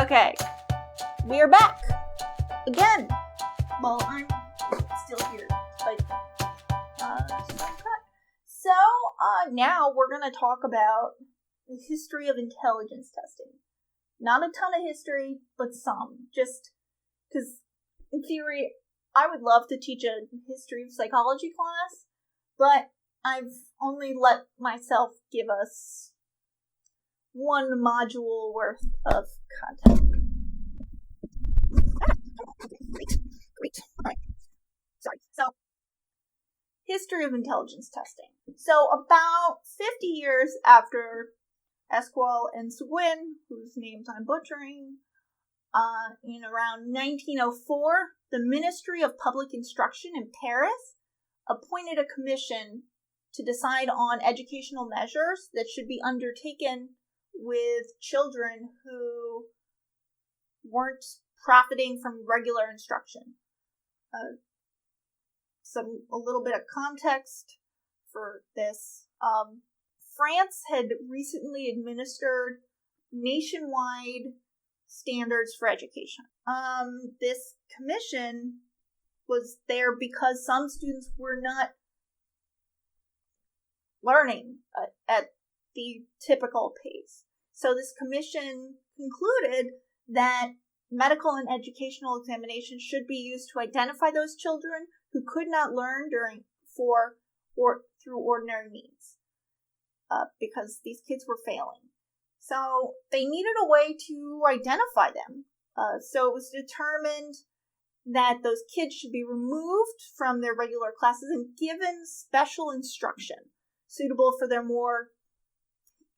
Okay, we are back again. Well, I'm still here, but so now we're gonna talk about the history of intelligence testing. Not a ton of history, but some. Just because, in theory, I would love to teach a history of psychology class, but I've only let myself give us one module worth of content. Great. Alright. Sorry. So, history of intelligence testing. So, about 50 years after Esquel and Seguin, whose names I'm butchering, in around 1904, the Ministry of Public Instruction in Paris appointed a commission to decide on educational measures that should be undertaken with children who weren't profiting from regular instruction. A little bit of context for this. France had recently administered nationwide standards for education. This commission was there because some students were not learning at the typical pace. So this commission concluded that medical and educational examinations should be used to identify those children who could not learn through ordinary means, because these kids were failing. So they needed a way to identify them. So it was determined that those kids should be removed from their regular classes and given special instruction suitable for their more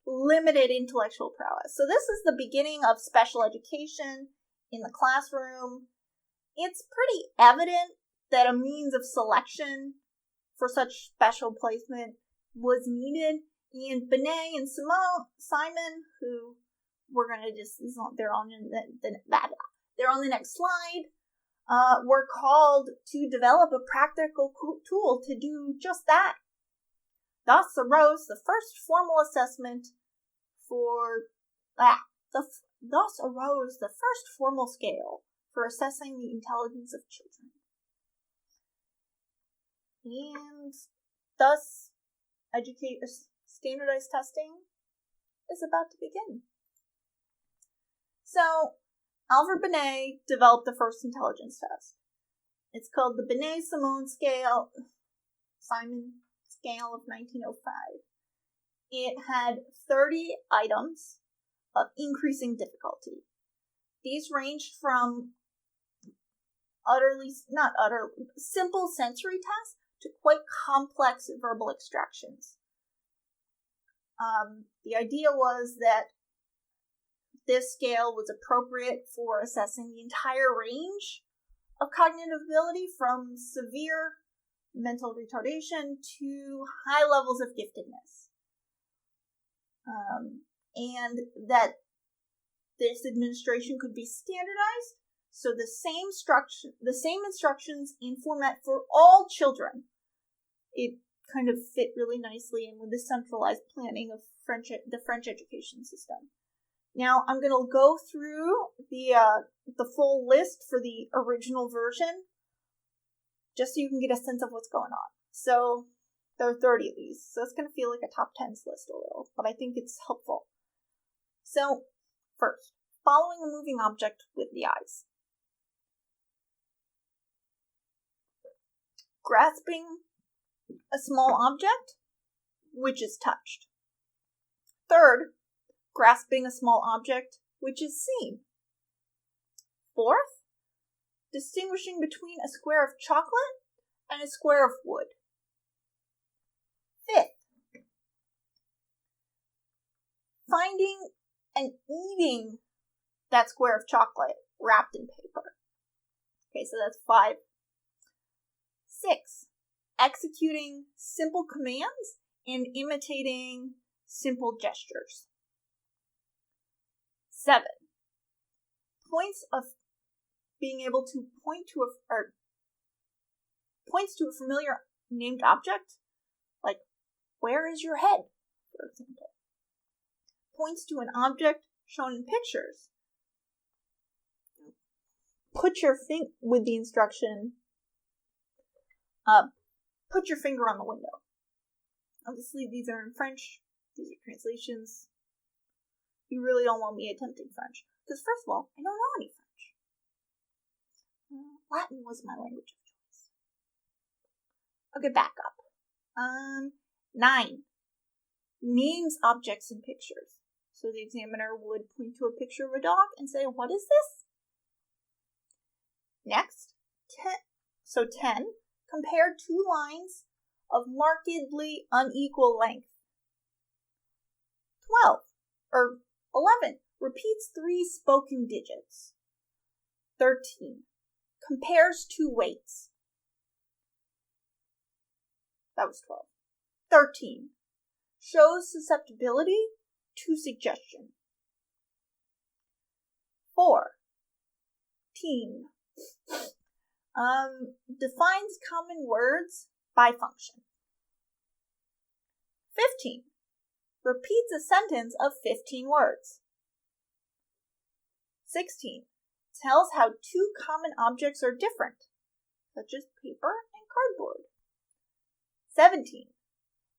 limited intellectual prowess. So this is the beginning of special education in the classroom. It's pretty evident that a means of selection for such special placement was needed. And Binet and Simon, who we're going to just, they're on the next slide, were called to develop a practical tool to do just that. Thus arose the first formal assessment Thus arose the first formal scale for assessing the intelligence of children. And thus, standardized testing is about to begin. So, Alfred Binet developed the first intelligence test. It's called the Binet-Simon scale, Simon scale of 1905. It had 30 items of increasing difficulty. These ranged from simple sensory tests to quite complex verbal extractions. The idea was that this scale was appropriate for assessing the entire range of cognitive ability, from severe mental retardation to high levels of giftedness. And that this administration could be standardized, so the same instructions in format for all children. It kind of fit really nicely in with the centralized planning of the French education system. Now I'm going to go through the full list for the original version, just so you can get a sense of what's going on. So there are 30 of these, so it's going to feel like a top 10s list a little, but I think it's helpful. So, first, following a moving object with the eyes. Grasping a small object, which is touched. Third, grasping a small object, which is seen. Fourth, distinguishing between a square of chocolate and a square of wood. Fifth, finding and eating that square of chocolate wrapped in paper. Okay, so that's 5. 6, executing simple commands and imitating simple gestures. 7, points of being able to points to a familiar named object, like, where is your head, for example. Points to an object shown in pictures, put your with the instruction, put your finger on the window. Obviously, these are in French. These are translations. You really don't want me attempting French. Because first of all, I don't know any French. Latin was my language of choice. Okay, back up. 9. Names objects and pictures. So the examiner would point to a picture of a dog and say, what is this? Next, 10. Compare two lines of markedly unequal length. 11. Repeats 3 spoken digits. 13. Compares 2 weights. That was 12. 13. Shows susceptibility to suggestion. 14. Defines common words by function. 15. Repeats a sentence of 15 words. 16. Tells how 2 common objects are different, such as paper and cardboard. 17.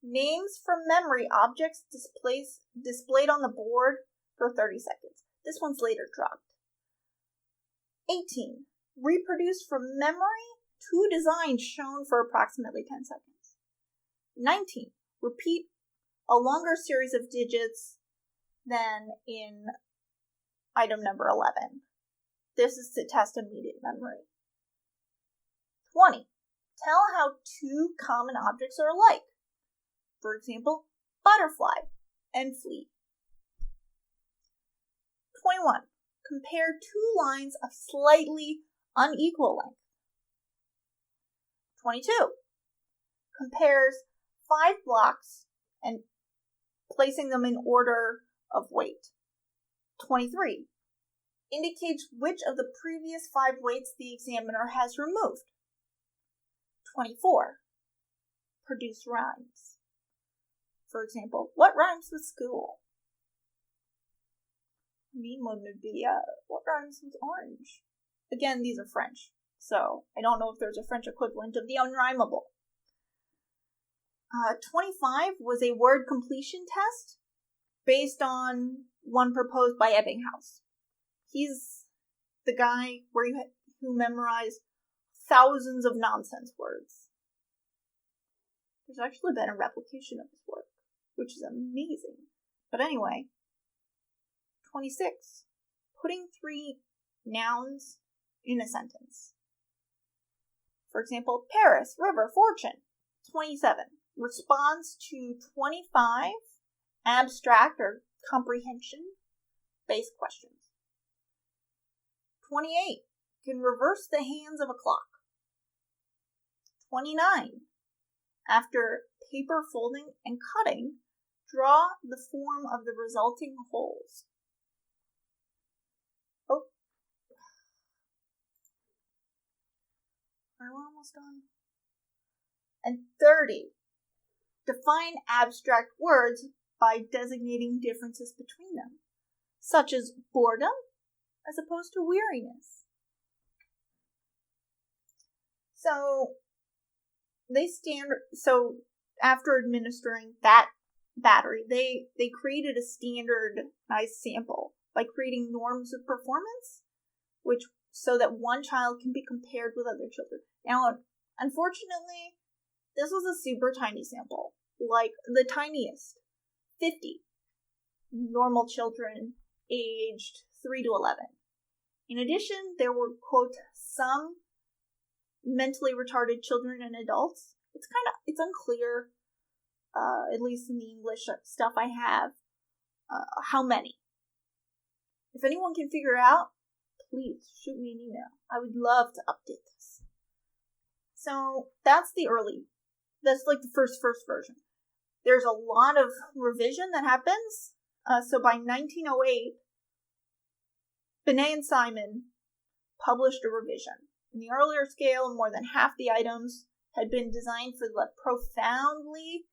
Names from memory objects displayed on the board for 30 seconds. This one's later dropped. 18. Reproduce from memory 2 designs shown for approximately 10 seconds. 19. Repeat a longer series of digits than in item number 11. This is to test immediate memory. 20. Tell how 2 common objects are alike. For example, butterfly and flea. 21. Compare 2 lines of slightly unequal length. 22. Compares 5 blocks and placing them in order of weight. 23. Indicates which of the previous 5 weights the examiner has removed. 24. Produce rhymes. For example, what rhymes with school? The mean one would be, what rhymes with orange? Again, these are French, so I don't know if there's a French equivalent of the unrhymable. 25 was a word completion test based on one proposed by Ebbinghaus. He's the guy who memorized thousands of nonsense words. There's actually been a replication of his work, which is amazing. But anyway, 26. Putting 3 nouns in a sentence. For example, Paris, river, fortune. 27. Responds to 25 abstract or comprehension-based questions. 28. Can reverse the hands of a clock. 29. After paper folding and cutting, draw the form of the resulting holes. Oh. Are we almost done? And 30. Define abstract words by designating differences between them, such as boredom as opposed to weariness. So after administering that battery, they created a standardized sample by creating norms of performance, so that one child can be compared with other children. Now, unfortunately, this was a super tiny sample, like the tiniest, 50 normal children aged 3 to 11. In addition, there were, quote, some mentally retarded children and adults. It's unclear, at least in the English stuff I have, how many. If anyone can figure it out, please shoot me an email. I would love to update this. So that's like the first version. There's a lot of revision that happens. So by 1908, Binet-Simon published a revision. In the earlier scale, more than half the items had been designed for the profoundly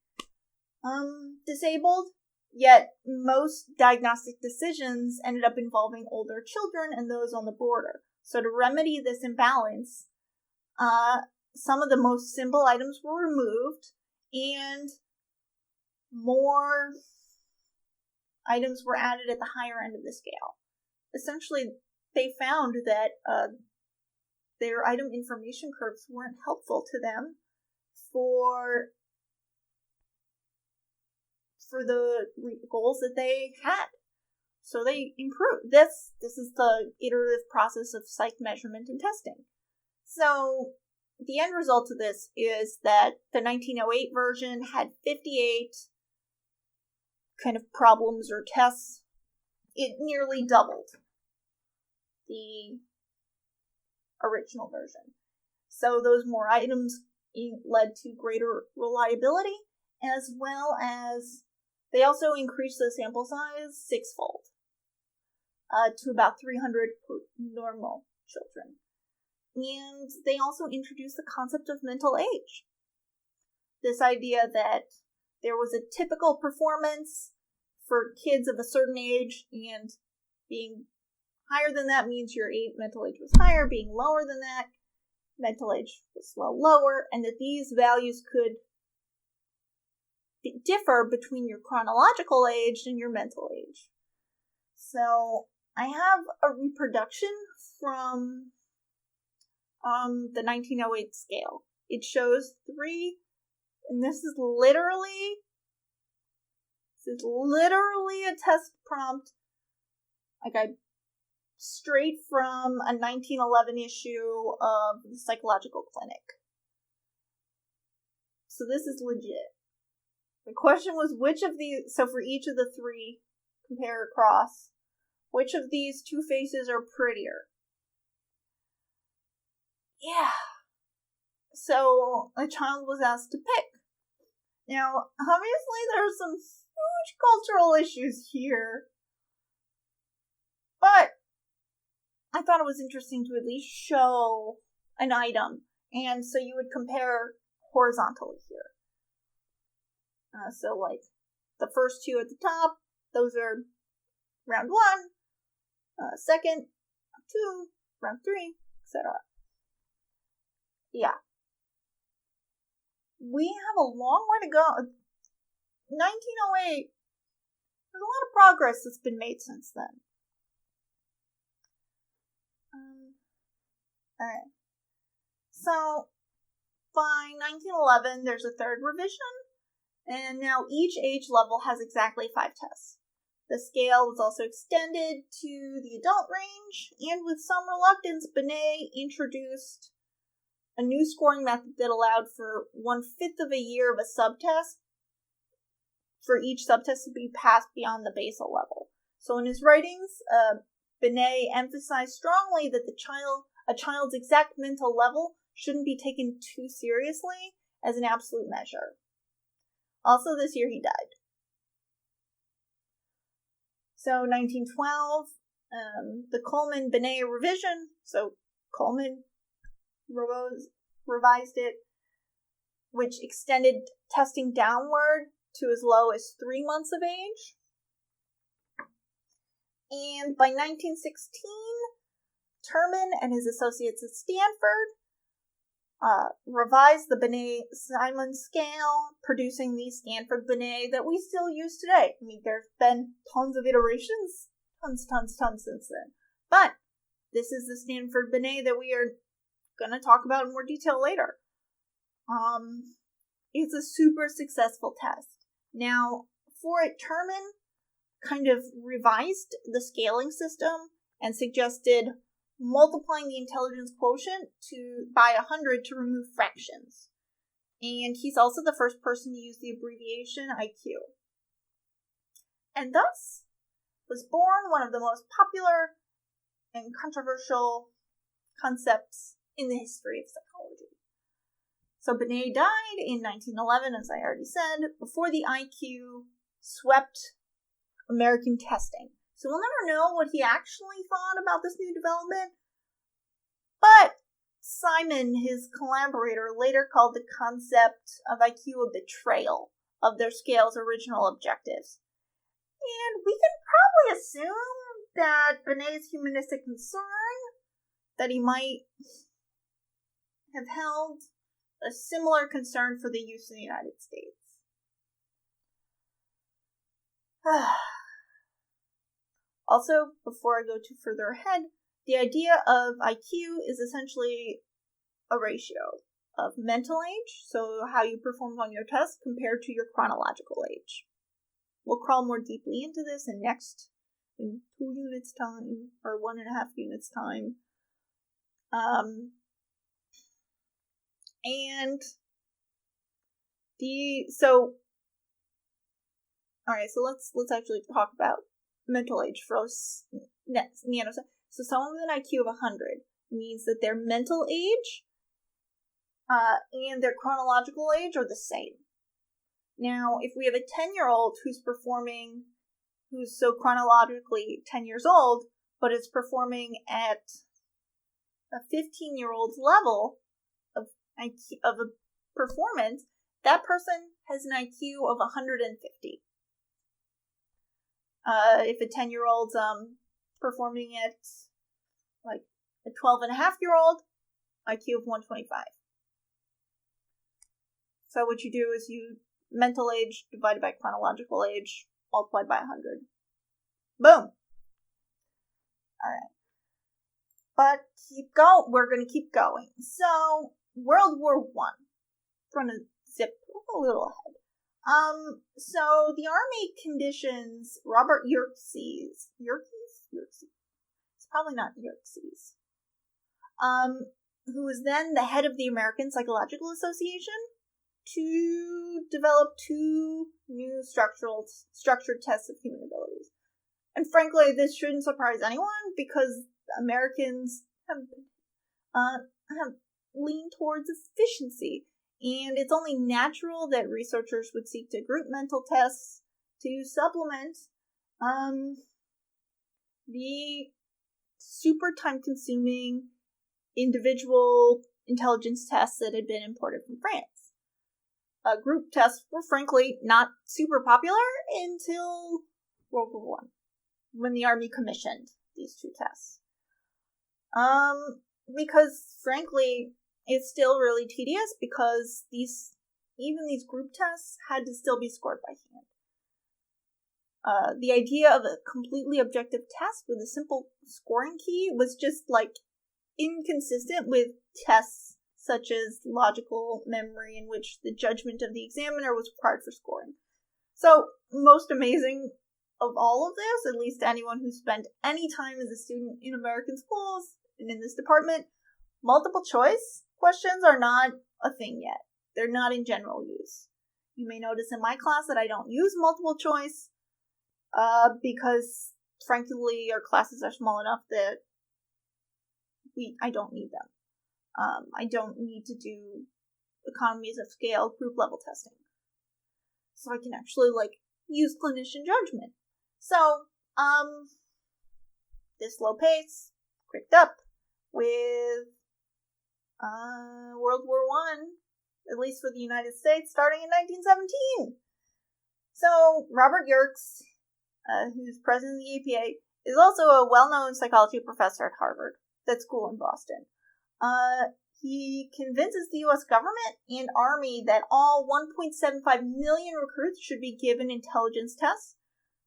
disabled. Yet, most diagnostic decisions ended up involving older children and those on the border. So to remedy this imbalance, some of the most simple items were removed, and more items were added at the higher end of the scale. Essentially, they found that their item information curves weren't helpful to them for the goals that they had. So they improved. This is the iterative process of psych measurement and testing. So the end result of this is that the 1908 version had 58 kind of problems or tests. It nearly doubled the original version. So those more items led to greater reliability, as well as they also increased the sample size sixfold to about 300 normal children. And they also introduced the concept of mental age. This idea that there was a typical performance for kids of a certain age, and being higher than that means your mental age was higher, being lower than that, mental age was lower, and that these values could differ between your chronological age and your mental age. So I have a reproduction from the 1908 scale. It shows 3, and this is literally a test prompt, straight from a 1911 issue of the Psychological Clinic. So this is legit. The question was so for each of the 3, compare across, which of these 2 faces are prettier? Yeah. So a child was asked to pick. Now, obviously there's some huge cultural issues here, but I thought it was interesting to at least show an item, and so you would compare horizontally here. So like the first 2 at the top, those are round 1, second, 2, round 3, etc. Yeah. We have a long way to go. 1908, there's a lot of progress that's been made since then. Alright. So, by 1911, there's a 3rd revision, and now each age level has exactly 5 tests. The scale was also extended to the adult range, and with some reluctance, Binet introduced a new scoring method that allowed for 1/5 of a year of a subtest for each subtest to be passed beyond the basal level. So in his writings, Binet emphasized strongly that a child's exact mental level shouldn't be taken too seriously as an absolute measure. Also, this year he died. So 1912, the Coleman-Binet revision, so Coleman revised it, which extended testing downward to as low as 3 months of age. And by 1916, Terman and his associates at Stanford revised the Binet-Simon scale, producing the Stanford Binet that we still use today. I mean, there's been tons of iterations, tons since then. But this is the Stanford Binet that we are going to talk about in more detail later. It's a super successful test. Now, for it, Terman kind of revised the scaling system and suggested multiplying the intelligence quotient by 100 to remove fractions. And he's also the first person to use the abbreviation IQ. And thus was born one of the most popular and controversial concepts in the history of psychology. So Binet died in 1911, as I already said, before the IQ swept American testing. So we'll never know what he actually thought about this new development, but Simon, his collaborator, later called the concept of IQ a betrayal of their scale's original objectives. And we can probably assume that Binet's humanistic concern that he might have held a similar concern for the use in the United States. Also, before I go too further ahead, the idea of IQ is essentially a ratio of mental age, so how you performed on your test, compared to your chronological age. We'll crawl more deeply into this in 2 units time, or 1.5 units time. Alright, so let's actually talk about mental age for us. So someone with an IQ of 100 means that their mental age and their chronological age are the same. Now, if we have a 10-year-old who's so chronologically 10 years old, but is performing at a 15-year-old's level of a performance, that person has an IQ of 150. If a 10-year-old's performing at like a 12.5-year-old, IQ of 125. So what you do is you mental age divided by chronological age multiplied by 100. Boom. Alright. But we're going to keep going. So, World War I. We're going to zip a little ahead. So the army conditions Robert Yerkes. It's probably not Yerkes. Who was then the head of the American Psychological Association, to develop 2 new structured tests of human abilities. And frankly, this shouldn't surprise anyone, because Americans have leaned towards efficiency, and it's only natural that researchers would seek to group mental tests to supplement the super time-consuming individual intelligence tests that had been imported from France. Group tests were frankly not super popular until World War I, when the Army commissioned these 2 tests. Because frankly, it's still really tedious, because these group tests had to still be scored by hand. The idea of a completely objective test with a simple scoring key was just inconsistent with tests such as logical memory, in which the judgment of the examiner was required for scoring. So, most amazing of all of this, at least anyone who spent any time as a student in American schools and in this department, multiple choice questions are not a thing yet. They're not in general use. You may notice in my class that I don't use multiple choice, because frankly our classes are small enough that I don't need them. I don't need to do economies of scale group level testing. So I can actually use clinician judgment. So, this slow pace picked up with World War I, at least for the United States, starting in 1917. So, Robert Yerkes, who's president of the APA, is also a well-known psychology professor at Harvard, that school in Boston. He convinces the U.S. government and Army that all 1.75 million recruits should be given intelligence tests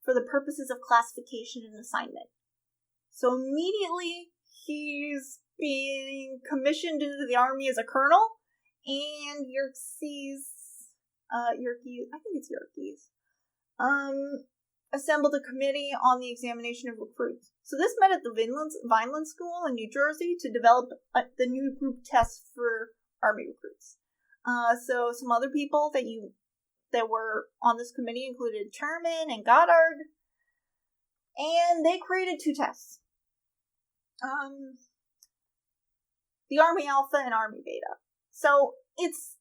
for the purposes of classification and assignment. So immediately, he's being commissioned into the Army as a colonel, and Yerkes, assembled a committee on the examination of recruits. So this met at the Vineland School in New Jersey to develop the new group tests for Army recruits. So some other people that were on this committee included Terman and Goddard, and they created 2 tests. The Army Alpha and Army Beta. So it's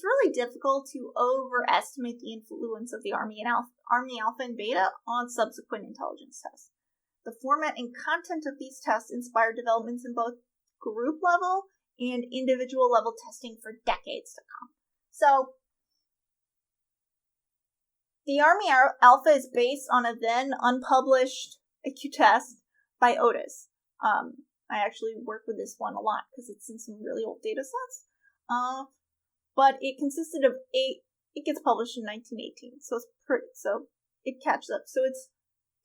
really difficult to overestimate the influence of the Army Alpha and Beta on subsequent intelligence tests. The format and content of these tests inspired developments in both group level and individual level testing for decades to come. So, The Army Alpha is based on a then unpublished IQ test by Otis. I actually work with this one a lot because it's in some really old data sets. But it consisted of 8. It gets published in 1918, so it catches up. So it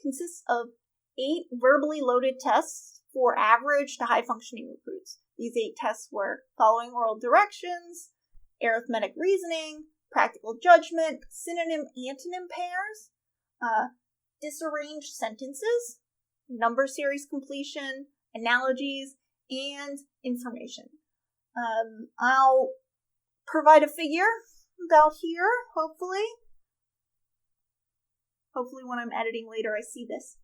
consists of 8 verbally loaded tests for average to high functioning recruits. These 8 tests were following oral directions, arithmetic reasoning, practical judgment, synonym-antonym pairs, disarranged sentences, number series completion, analogies, and information. I'll provide a figure about here, hopefully. Hopefully when I'm editing later I see this.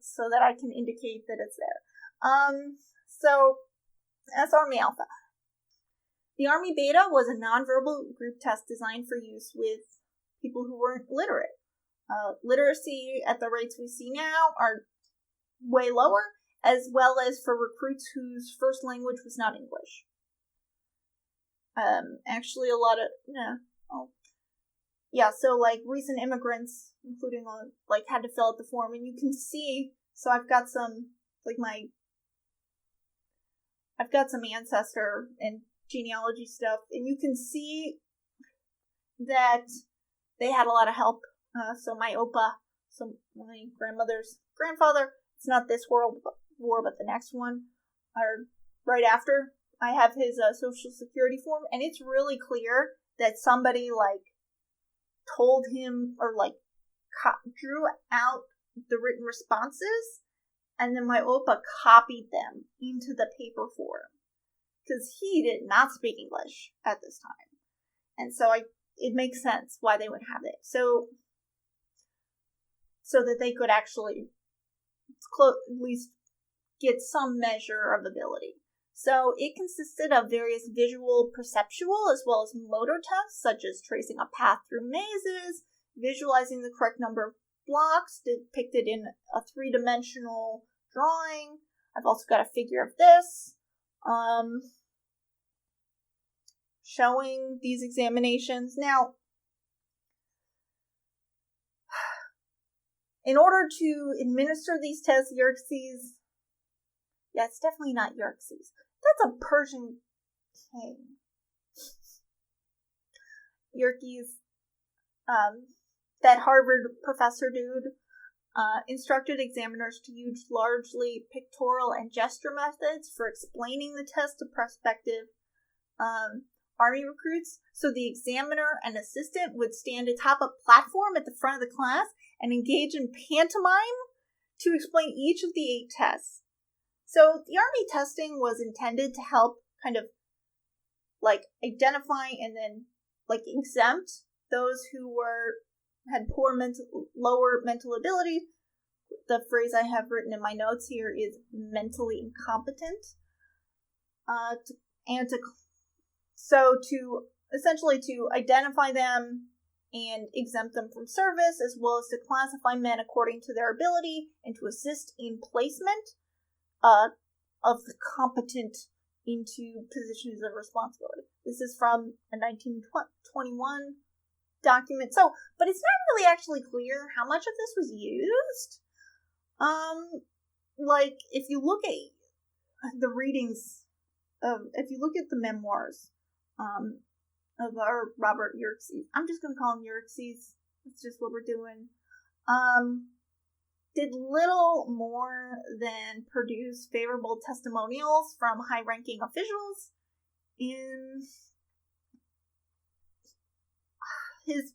So that I can indicate that it's there. So that's Army Alpha. The Army Beta was a nonverbal group test designed for use with people who weren't literate. Literacy at the rates we see now are way lower, as well as for recruits whose first language was not English. Actually a lot of, so like recent immigrants, including had to fill out the form, and you can see, so I've got some ancestor and genealogy stuff, and you can see that they had a lot of help. So my Opa, so my grandmother's grandfather, it's not this war, but the next one, or right after, I have his social security form, and it's really clear that somebody told him or drew out the written responses, and then my Opa copied them into the paper for him, because he did not speak English at this time, and so it makes sense why they would have it. So that they could actually at least get some measure of ability. So it consisted of various visual, perceptual, as well as motor tests, such as tracing a path through mazes, visualizing the correct number of blocks depicted in a 3-dimensional drawing. I've also got a figure of this, showing these examinations. Now, in order to administer these tests, Xerxes, it's definitely not Xerxes. That's a Persian king. Xerxes, that Harvard professor dude, instructed examiners to use largely pictorial and gesture methods for explaining the test to prospective Army recruits. So the examiner and assistant would stand atop a platform at the front of the class and engage in pantomime to explain each of the 8 tests. So the Army testing was intended to help kind of identify and then exempt those who had lower mental ability. The phrase I have written in my notes here is mentally incompetent. To identify them and exempt them from service, as well as to classify men according to their ability and to assist in placement of the competent into positions of responsibility. This is from a 1921 document. But it's not really actually clear how much of this was used. If you look at the readings if you look at the memoirs of our Robert Xerxes, I'm just going to call him Xerxes. That's just what we're doing. Did little more than produce favorable testimonials from high-ranking officials. In his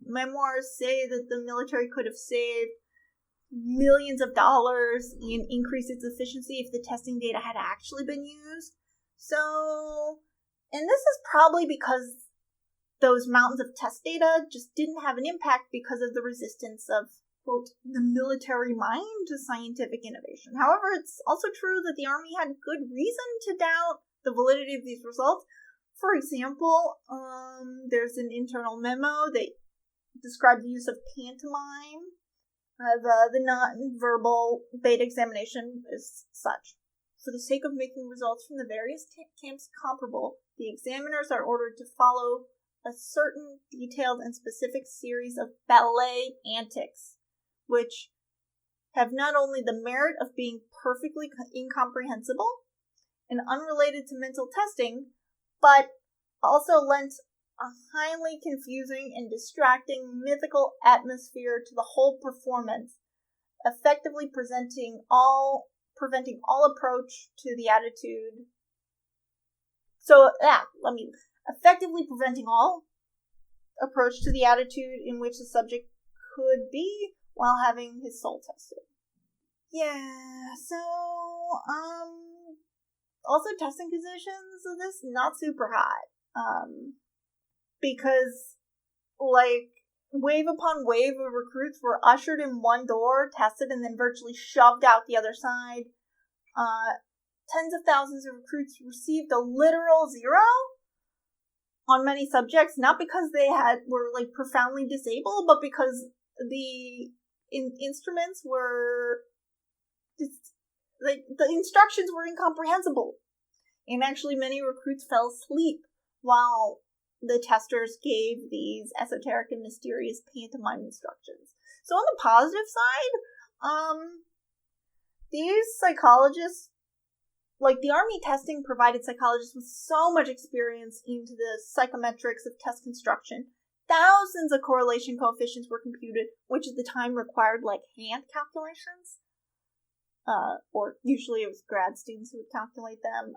memoirs say that the military could have saved millions of dollars and increased its efficiency if the testing data had actually been used. And this is probably because those mountains of test data just didn't have an impact because of the resistance of, quote, the military mind to scientific innovation. However, it's also true that the Army had good reason to doubt the validity of these results. For example, there's an internal memo that described the use of pantomime of the non-verbal beta examination as such. For the sake of making results from the various camps comparable, the examiners are ordered to follow a certain detailed and specific series of ballet antics, which have not only the merit of being perfectly incomprehensible and unrelated to mental testing, but also lent a highly confusing and distracting mythical atmosphere to the whole performance, effectively preventing all approach to the attitude. Effectively preventing all approach to the attitude in which the subject could be while having his soul tested. Yeah, so, also testing conditions of this, not super hot. Because, wave upon wave of recruits were ushered in one door, tested, and then virtually shoved out the other side. Tens of thousands of recruits received a literal 0 on many subjects, not because they were profoundly disabled, but because the instruments were the instructions were incomprehensible. And actually many recruits fell asleep while the testers gave these esoteric and mysterious pantomime instructions. So on the positive side, these psychologists, the Army testing provided psychologists with so much experience into the psychometrics of test construction. Thousands of correlation coefficients were computed, which at the time required hand calculations. Or usually it was grad students who would calculate them.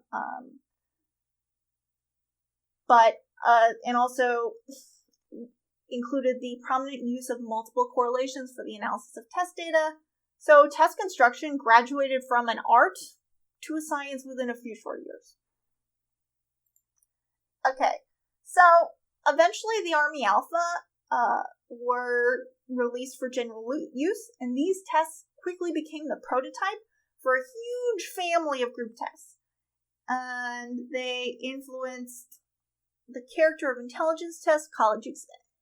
And also included the prominent use of multiple correlations for the analysis of test data. So test construction graduated from an art to a science within a few short years. Okay, so eventually the Army Alpha were released for general use, and these tests quickly became the prototype for a huge family of group tests. And they influenced the character of intelligence tests, college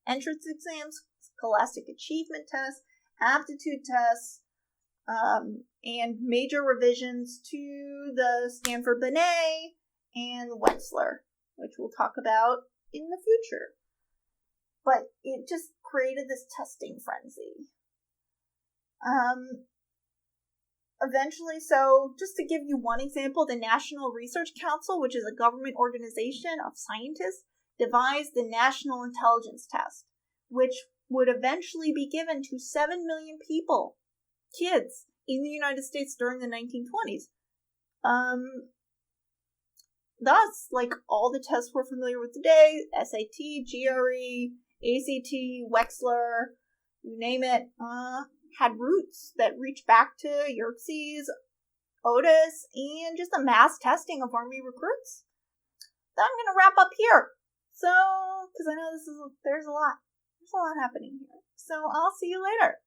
entrance exams, scholastic achievement tests, aptitude tests, and major revisions to the Stanford Binet and Wechsler, which we'll talk about in the future. But it just created this testing frenzy. Eventually, so just to give you one example, the National Research Council, which is a government organization of scientists, devised the National Intelligence Test, which would eventually be given to 7 million people, kids, in the United States during the 1920s. Thus, all the tests we're familiar with today, SAT, GRE, ACT, Wechsler, you name it, had roots that reach back to Yerkes, Otis, and just the mass testing of Army recruits. So I'm going to wrap up here. So, because I know there's a lot happening here. So I'll see you later.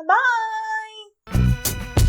Bye!